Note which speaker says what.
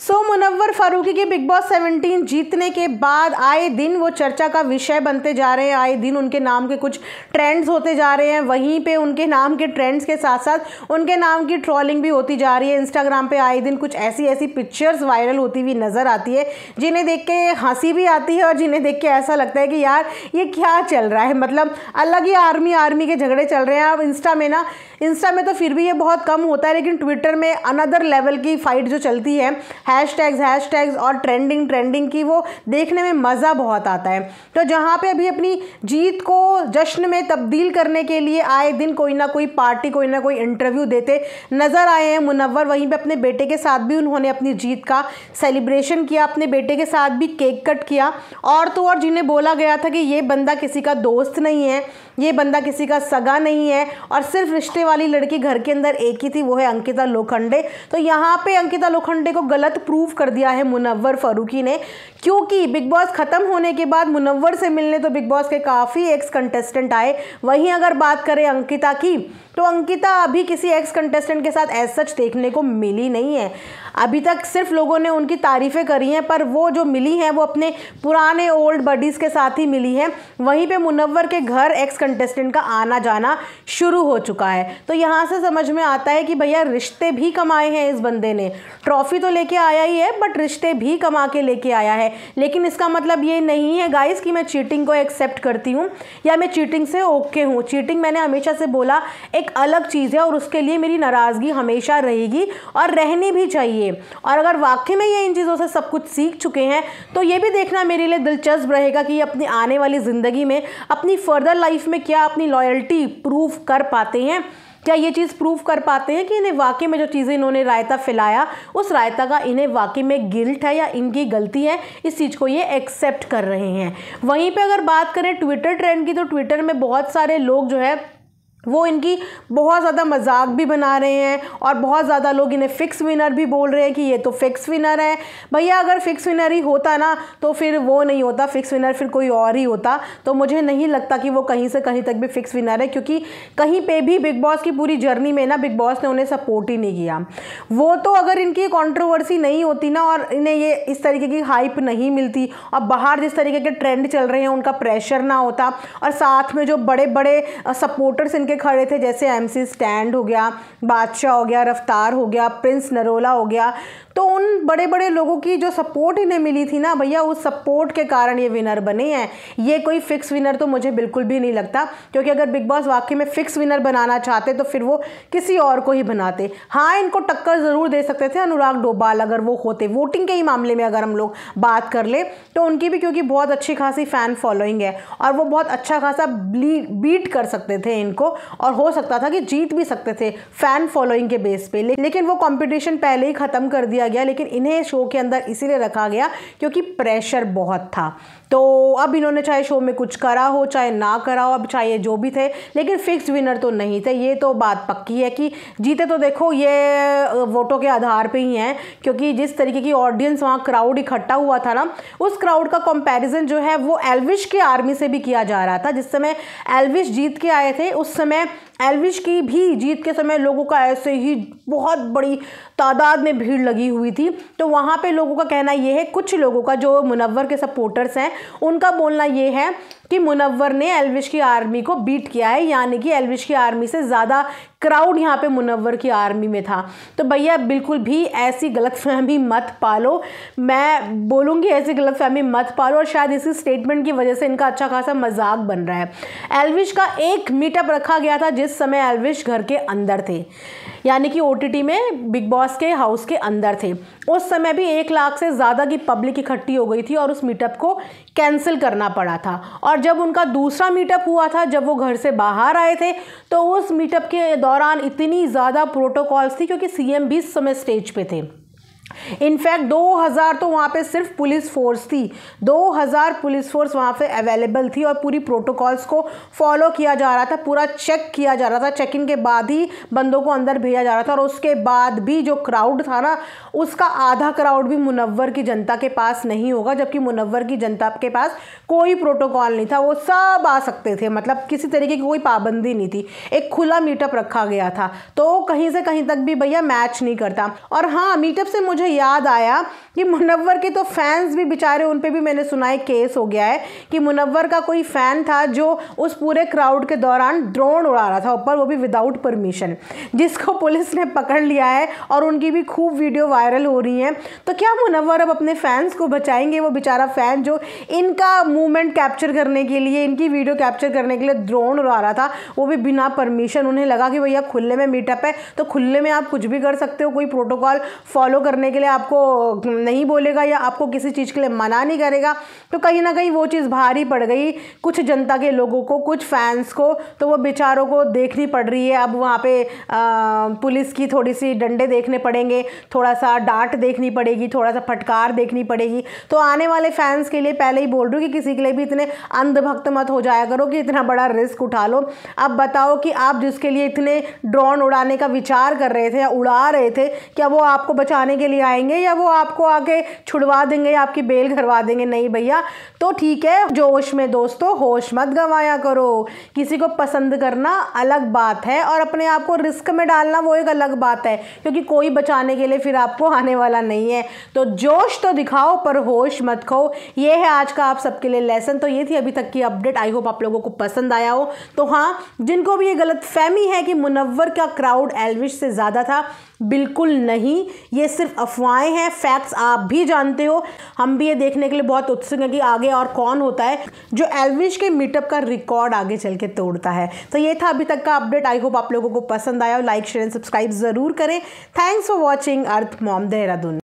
Speaker 1: मुनव्वर फारूकी के big boss 17 जीतने के बाद आए दिन वो चर्चा का विषय बनते जा रहे हैं। आए दिन उनके नाम के कुछ ट्रेंड्स होते जा रहे हैं। वहीं पे उनके नाम के ट्रेंड्स के साथ साथ उनके नाम की ट्रोलिंग भी होती जा रही है। इंस्टाग्राम पे आए दिन कुछ ऐसी पिक्चर्स वायरल होती हुई नज़र आती है जिन्हें देख के हंसी भी आती है और जिन्हें देख के ऐसा लगता है कि यार ये क्या चल रहा है। मतलब अलग ही आर्मी के झगड़े चल रहे हैं। अब इंस्टा में तो फिर भी ये बहुत कम होता है, लेकिन ट्विटर में अनदर लेवल की फाइट जो चलती है, हैशटैग्स और ट्रेंडिंग की, वो देखने में मज़ा बहुत आता है। तो जहाँ पे अभी अपनी जीत को जश्न में तब्दील करने के लिए आए दिन कोई ना कोई पार्टी, कोई ना कोई इंटरव्यू देते नज़र आए हैं मुनव्वर। वहीं पे अपने बेटे के साथ भी उन्होंने अपनी जीत का सेलिब्रेशन किया, अपने बेटे के साथ भी केक कट किया। और तो और जिन्हें बोला गया था कि ये बंदा किसी का दोस्त नहीं है, ये बंदा किसी का सगा नहीं है और सिर्फ रिश्ते वाली लड़की घर के अंदर एक ही थी, वो है अंकिता लोखंडे। तो यहाँ पे अंकिता लोखंडे को गलत प्रूफ कर दिया है मुनव्वर फारूकी ने, क्योंकि बिग बॉस खत्म होने के बाद मुनव्वर से मिलने तो बिग बॉस के काफ़ी एक्स कंटेस्टेंट आए। वहीं अगर बात करें अंकिता की, तो अंकिता अभी किसी एक्स कंटेस्टेंट के साथ एज सच देखने को मिली नहीं है। अभी तक सिर्फ लोगों ने उनकी तारीफ़ें करी हैं, पर वो जो मिली हैं वो अपने पुराने ओल्ड बडीज़ के साथ ही मिली है। वहीं पे मुनव्वर के घर एक्स कंटेस्टेंट का आना जाना शुरू हो चुका है। तो यहाँ से समझ में आता है कि भैया रिश्ते भी कमाए हैं इस बंदे ने। ट्रॉफी तो लेके आया ही है, बट रिश्ते भी कमा के लेके आया है। लेकिन इसका मतलब ये नहीं है गाइस कि मैं चीटिंग को एक्सेप्ट करती हूँ या मैं चीटिंग से ओके हूँ। चीटिंग मैंने हमेशा से बोला एक अलग चीज़ है और उसके लिए मेरी नाराज़गी हमेशा रहेगी और रहनी भी चाहिए। और अगर वाकई में ये इन चीज़ों से सब कुछ सीख चुके हैं तो ये भी देखना मेरे लिए दिलचस्प रहेगा कि ये अपनी आने वाली ज़िंदगी में, अपनी फर्दर लाइफ में क्या अपनी लॉयल्टी प्रूव कर पाते हैं। क्या ये चीज़ प्रूव कर पाते हैं कि इन्हें वाकई में जो चीज़ें इन्होंने रायता फैलाया, उस रायता का इन्हें वाकई में गिल्ट है या इनकी गलती है, इस चीज़ को ये एक्सेप्ट कर रहे हैं। वहीं पे अगर बात करें ट्विटर ट्रेंड की, तो ट्विटर में बहुत सारे लोग जो है वो इनकी बहुत ज़्यादा मजाक भी बना रहे हैं और बहुत ज़्यादा लोग इन्हें फिक्स विनर भी बोल रहे हैं कि ये तो फिक्स विनर है। भैया अगर फिक्स विनर ही होता ना तो फिर वो नहीं होता, फिक्स विनर फिर कोई और ही होता। तो मुझे नहीं लगता कि वो कहीं से कहीं तक भी फिक्स विनर है, क्योंकि कहीं पे भी बिग बॉस की पूरी जर्नी में ना बिग बॉस ने उन्हें सपोर्ट ही नहीं किया। वो तो अगर इनकी कंट्रोवर्सी नहीं होती ना और इन्हें ये इस तरीके की हाइप नहीं मिलती और बाहर जिस तरीके के ट्रेंड चल रहे हैं उनका प्रेशर ना होता और साथ में जो बड़े बड़े सपोर्टर्स इनके खड़े थे, जैसे MC स्टैंड हो गया, बादशाह हो गया, रफ्तार हो गया, प्रिंस नरोला हो गया, तो उन बड़े बड़े लोगों की जो सपोर्ट इन्हें मिली थी ना भैया, उस सपोर्ट के कारण ये विनर बने हैं। ये कोई फिक्स विनर तो मुझे बिल्कुल भी नहीं लगता, क्योंकि अगर बिग बॉस वाकई में फिक्स विनर बनाना चाहते तो फिर वो किसी और को ही बनाते। हाँ, इनको टक्कर ज़रूर दे सकते थे अनुराग डोभाल अगर वो होते। वोटिंग के ही मामले में अगर हम लोग बात कर ले तो उनकी भी क्योंकि बहुत अच्छी खासी फ़ैन फॉलोइंग है और वो बहुत अच्छा खासा बीट कर सकते थे इनको और हो सकता था कि जीत भी सकते थे फ़ैन फॉलोइंग के बेस पे। लेकिन वो कंपटीशन पहले ही ख़त्म कर दिया गया। लेकिन इन्हें शो के अंदर इसीलिए रखा गया क्योंकि प्रेशर बहुत था। तो अब इन्होंने चाहे शो में कुछ करा हो चाहे ना करा हो, अब चाहे जो भी थे, लेकिन फिक्स विनर तो नहीं थे। ये तो बात पक्की है कि जीते तो देखो ये वोटों के आधार पे ही हैं, क्योंकि जिस तरीके की ऑडियंस वहाँ क्राउड इकट्ठा हुआ था ना, उस क्राउड का कंपैरिजन जो है वो एल्विश के आर्मी से भी किया जा रहा था। जिस समय एल्विश जीत के आए थे उस समय एल्विश की भी जीत के समय लोगों का ऐसे ही बहुत बड़ी तादाद में भीड़ लगी हुई थी। तो वहाँ पे लोगों का कहना ये है, कुछ लोगों का जो मुनव्वर के सपोर्टर्स हैं उनका बोलना ये है कि मुनव्वर ने एल्विश की आर्मी को बीट किया है, यानी कि एल्विश की आर्मी से ज़्यादा क्राउड यहाँ पे मुनव्वर की आर्मी में था। तो भैया बिल्कुल भी ऐसी गलतफहमी मत पालो, मैं बोलूँगी ऐसी गलतफहमी मत पालो। और शायद इसी स्टेटमेंट की वजह से इनका अच्छा खासा मजाक बन रहा है। एल्विश का एक मीटअप रखा गया था जिस समय एल्विश घर के अंदर थे, यानी कि OTT में बिग बॉस के हाउस के अंदर थे। उस समय भी 1 लाख से ज़्यादा की पब्लिक इकट्ठी हो गई थी और उस मीटअप को कैंसिल करना पड़ा था। और जब उनका दूसरा मीटअप हुआ था, जब वो घर से बाहर आए थे, तो उस मीटअप के दौरान इतनी ज़्यादा प्रोटोकॉल्स थी क्योंकि CM भी इस समय स्टेज पे थे। इनफैक्ट 2000 तो वहाँ पे सिर्फ पुलिस फोर्स थी, 2000 पुलिस फोर्स वहाँ पे अवेलेबल थी और पूरी प्रोटोकॉल्स को फॉलो किया जा रहा था, पूरा चेक किया जा रहा था। चेक इन के बाद ही बंदों को अंदर भेजा जा रहा था। और उसके बाद भी जो क्राउड था ना, उसका आधा क्राउड भी मुनव्वर की जनता के पास नहीं होगा, जबकि मुनव्वर की जनता के पास कोई प्रोटोकॉल नहीं था, वो सब आ सकते थे, मतलब किसी तरीके की कोई पाबंदी नहीं थी, एक खुला मीटअप रखा गया था। तो कहीं से कहीं तक भी भैया मैच नहीं करता। और हाँ, मीटअप से मुझे याद आया कि मुनव्वर के तो फैंस भी बेचारे, उन पे भी मैंने सुना है केस हो गया है कि मुनव्वर का कोई फ़ैन था जो उस पूरे क्राउड के दौरान ड्रोन उड़ा रहा था ऊपर, वो भी विदाउट परमिशन, जिसको पुलिस ने पकड़ लिया है और उनकी भी खूब वीडियो वायरल हो रही हैं। तो क्या मुनव्वर अब अपने फैंस को बचाएंगे? वो बेचारा फ़ैन जो इनका मूवमेंट कैप्चर करने के लिए, इनकी वीडियो कैप्चर करने के लिए ड्रोन उड़ा रहा था, वो भी बिना परमिशन। उन्हें लगा कि भैया खुले में मीटअप है तो खुले में आप कुछ भी कर सकते हो, कोई प्रोटोकॉल फॉलो करने के लिए आपको नहीं बोलेगा या आपको किसी चीज़ के लिए मना नहीं करेगा। तो कहीं ना कहीं वो चीज़ भारी पड़ गई कुछ जनता के लोगों को, कुछ फैंस को, तो वो बेचारों को देखनी पड़ रही है। अब वहाँ पे पुलिस की थोड़ी सी डंडे देखने पड़ेंगे, थोड़ा सा डांट देखनी पड़ेगी, थोड़ा सा फटकार देखनी पड़ेगी। तो आने वाले फैंस के लिए पहले ही बोल रही हूँ कि किसी के लिए भी इतने अंधभक्त मत हो जाया करो कि इतना बड़ा रिस्क उठा लो। अब बताओ कि आप जिसके लिए इतने ड्रोन उड़ाने का विचार कर रहे थे या उड़ा रहे थे, क्या वो आपको बचाने के लिए आएंगे या वो आपको आके छुड़वा देंगे या आपकी बेल करवा देंगे? नहीं भैया। तो ठीक है, जोश में दोस्तों होश मत गंवाया करो। किसी को पसंद करना अलग बात है और अपने आप को रिस्क में डालना वो एक अलग बात है, क्योंकि कोई बचाने के लिए फिर आपको आने वाला नहीं है। तो जोश तो दिखाओ पर होश मत खो। ये है आज का आप सबके लिए लेसन। तो ये थी अभी तक की अपडेट। आई होप आप लोगों को पसंद आया हो। तो हाँ, जिनको भी ये गलतफहमी है कि मुनव्वर का क्राउड एल्विश से ज़्यादा था, बिल्कुल नहीं, ये सिर्फ अफवाहें हैं। फैक्ट्स आप भी जानते हो। हम भी ये देखने के लिए बहुत उत्सुक हैं कि आगे और कौन होता है जो एल्विश के मीटअप का रिकॉर्ड आगे चल के तोड़ता है। तो ये था अभी तक का अपडेट। आई होप आप लोगों को पसंद आया हो। लाइक शेयर एंड सब्सक्राइब ज़रूर करें। Thanks for watching earth mom Dehradun.